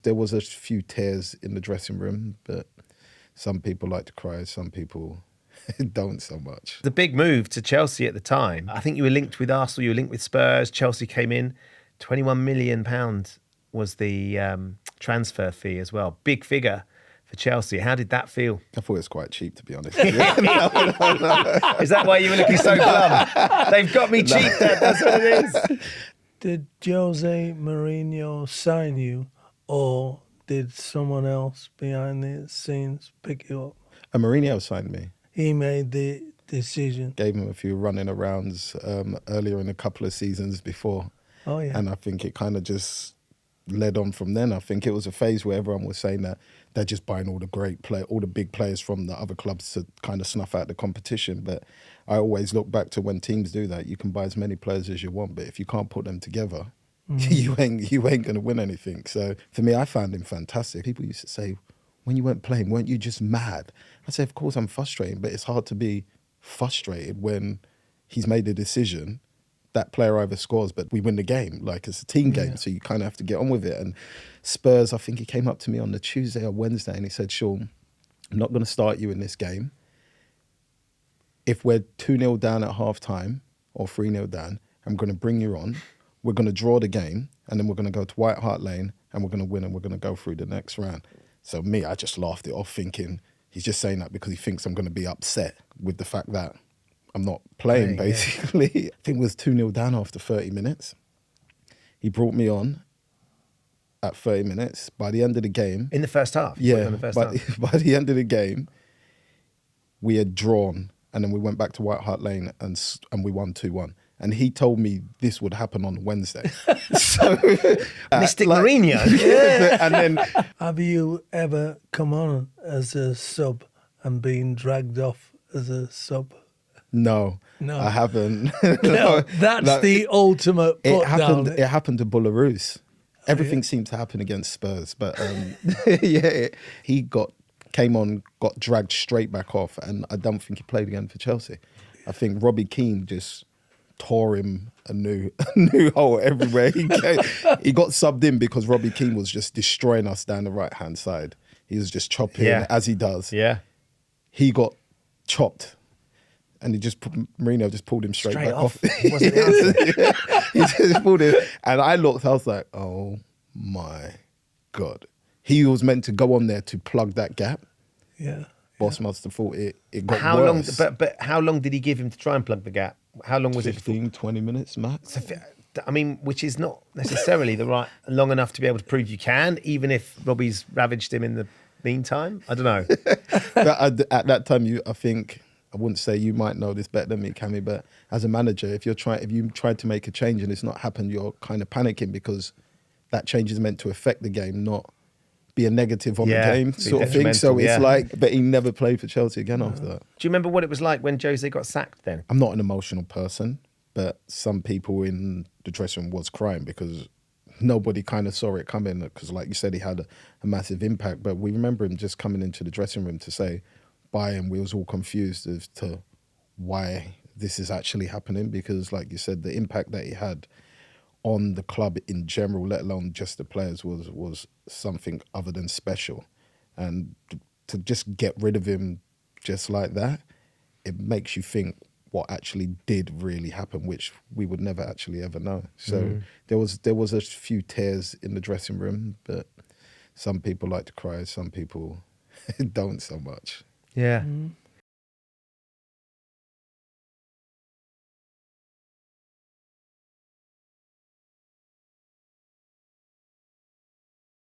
There was a few tears in the dressing room, but some people like to cry, some people don't so much. The big move to Chelsea at the time, I think you were linked with Arsenal, you were linked with Spurs, Chelsea came in, £21 million was the transfer fee as well. Big figure for Chelsea. How did that feel? I thought it was quite cheap, to be honest. Is that why you were looking so glum? They've got me cheap, Dad, that's what it is. Did José Mourinho sign you, or did someone else behind the scenes pick you up? Mourinho signed me. He made the decision. Gave him a few running arounds earlier in a couple of seasons before. Oh, yeah. And I think it kind of just led on from then. I think it was a phase where everyone was saying that they're just buying all the big players from the other clubs to kind of snuff out the competition. But I always look back to when teams do that. You can buy as many players as you want, but if you can't put them together, you ain't going to win anything. So for me, I found him fantastic. People used to say, when you weren't playing, weren't you just mad? I say, of course I'm frustrated, but it's hard to be frustrated when he's made a decision. That player either scores, but we win the game. Like, it's a team game, so you kind of have to get on with it. And Spurs, I think he came up to me on the Tuesday or Wednesday and he said, Shaun, I'm not going to start you in this game. If we're 2-0 down at half-time or 3-0 down, I'm going to bring you on. We're going to draw the game and then we're going to go to White Hart Lane and we're going to win and we're going to go through the next round. So me, I just laughed it off thinking he's just saying that because he thinks I'm going to be upset with the fact that I'm not playing, basically. Yeah. I think it was 2-0 down after 30 minutes. He brought me on at 30 minutes. By the end of the game... In the first half? Yeah, by the end of the game, we had drawn and then we went back to White Hart Lane and we won 2-1. And he told me this would happen on Wednesday. So, Mystic Mourinho. Yeah. And then... Have you ever come on as a sub and been dragged off as a sub? No, I haven't. No, that's the ultimate put down. It happened to Belarus. Everything seemed to happen against Spurs. But he came on, got dragged straight back off. And I don't think he played again for Chelsea. I think Robbie Keane just tore him a new hole everywhere he came. He got subbed in because Robbie Keane was just destroying us down the right-hand side. He was just chopping as he does. Yeah. He got chopped. And Mourinho just pulled him straight back off. He wasn't the He just pulled him. And I looked, I was like, oh my God. He was meant to go on there to plug that gap. Yeah. Boss must have thought it got worse. Long? But how long did he give him to try and plug the gap? How long was 15, 20 minutes max. I mean, which is not necessarily long enough to be able to prove you can, even if Robbie's ravaged him in the meantime. I don't know. But at that time, I think... I wouldn't say you might know this better than me, Cammy, but as a manager, if you tried to make a change and it's not happened, you're kind of panicking because that change is meant to affect the game, not be a negative on the game sort of thing. So it's like, but he never played for Chelsea again after that. Do you remember what it was like when Jose got sacked then? I'm not an emotional person, but some people in the dressing room was crying because nobody kind of saw it coming because, like you said, he had a massive impact. But we remember him just coming into the dressing room to say, by him, we was all confused as to why this is actually happening because, like you said, the impact that he had on the club in general, let alone just the players, was something other than special. And to just get rid of him just like that, it makes you think what actually did really happen, which we would never actually ever know. So there was a few tears in the dressing room, but some people like to cry, some people don't so much. Yeah.